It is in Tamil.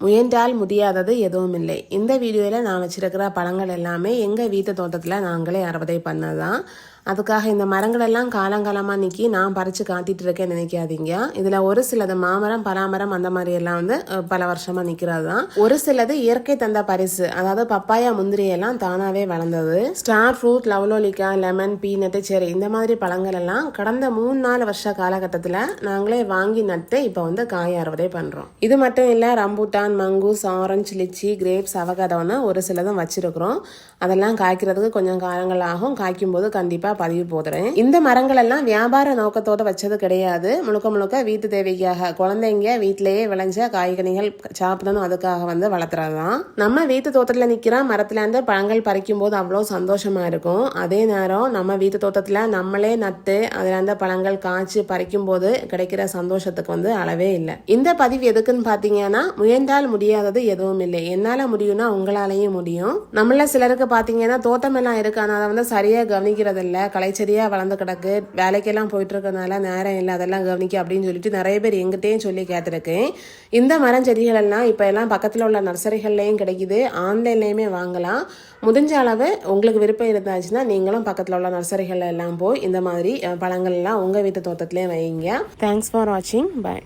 முயன்றால் முடியாதது எதுவும் இல்லை. இந்த வீடியோவில் நான் வச்சிருக்கிற பழங்கள் எல்லாமே எங்கள் வீட்டு தோட்டத்தில் நாங்களே அறுவடை பண்ணதான். அதுக்காக இந்த மரங்கள் எல்லாம் காலங்காலமாக நிற்கி நான் பறித்து காட்டிட்டு இருக்கேன் நினைக்காதீங்க. இதில் ஒரு சிலது மாமரம் பலாமரம் அந்த மாதிரி எல்லாம் வந்து பல வருஷமாக நிற்கிறது தான். ஒரு சிலது இயற்கை தந்த பரிசு, அதாவது பப்பாயா முந்திரி எல்லாம் தானாகவே வளர்ந்தது. ஸ்டார் ஃப்ரூட், லவ்லோலிக்கா, லெமன், பீனட்டு, செரி இந்த மாதிரி பழங்கள் எல்லாம் கடந்த 3-4 வருஷ காலகட்டத்தில் நாங்களே வாங்கி நட்டு இப்போ வந்து காய் அறுவடை பண்ணுறோம். இது மட்டும் இல்லை, ரம்பூட்டான், மங்கூஸ், ஆரஞ்சு, லிச்சி, கிரேப்ஸ், அவகடோன்னு ஒரு சிலதும் வச்சிருக்கிறோம். அதெல்லாம் காய்க்கிறதுக்கு கொஞ்சம் காலங்கள் ஆகும். காய்க்கும் போது கண்டிப்பாக பதிவு போடுறேன். இந்த மரங்கள் எல்லாம் வியாபார நோக்கத்தோட வச்சது கிடையாது. முழுக்க முழுக்க வீட்டு தேவைக்காக, குழந்தைங்க வீட்டிலேயே விளைஞ்ச காய்கனிகள் சாப்பிடணும் அதுக்காக வந்து வளர்த்துறதுதான். நம்ம வீட்டு தோட்டத்தில் நிற்கிற மரத்துல இருந்து பழங்கள் பறிக்கும் போது அவ்வளோ சந்தோஷமா இருக்கும். அதே நேரம் நம்ம வீட்டு தோட்டத்தில் நம்மளே நட்டு அதுல இருந்து பழங்கள் காய்ச்சி பறிக்கும் போது கிடைக்கிற சந்தோஷத்துக்கு வந்து அளவே இல்லை. இந்த பதிவு எதுக்குன்னு பாத்தீங்கன்னா, முயன்றால் முடியாதது எதுவும் இல்லை. என்னால முடியும்னா உங்களாலையும் முடியும். நம்மள சிலருக்கு பாத்தீங்கன்னா தோட்டம் எல்லாம் இருக்கு, ஆனா அதை வந்து சரியா கவனிக்கிறது இல்லை. களைச்செடியா வளர்ந்து கிடக்கு, வேலைக்கெல்லாம் போயிட்டு இருக்கறதுனால நேரம் இல்லை அதெல்லாம் கவனிக்க அப்படின்னு சொல்லிட்டு நிறைய பேர் எங்கிட்டையும் சொல்லி கேட்டிருக்கேன். இந்த மரம் செடிகள் எல்லாம் இப்போ எல்லாம் பக்கத்தில் உள்ள நர்சரிகள்லையும் கிடைக்குது, ஆன்லைன்லையுமே வாங்கலாம். முடிஞ்ச அளவு உங்களுக்கு விருப்பம் இருந்தாச்சுன்னா நீங்களும் பக்கத்தில் உள்ள நர்சரிகள் எல்லாம் போய் இந்த மாதிரி பழங்கள் எல்லாம் உங்கள் வீட்டு தோட்டத்திலே வைங்க. தேங்க்ஸ் ஃபார் வாட்சிங். பாய்.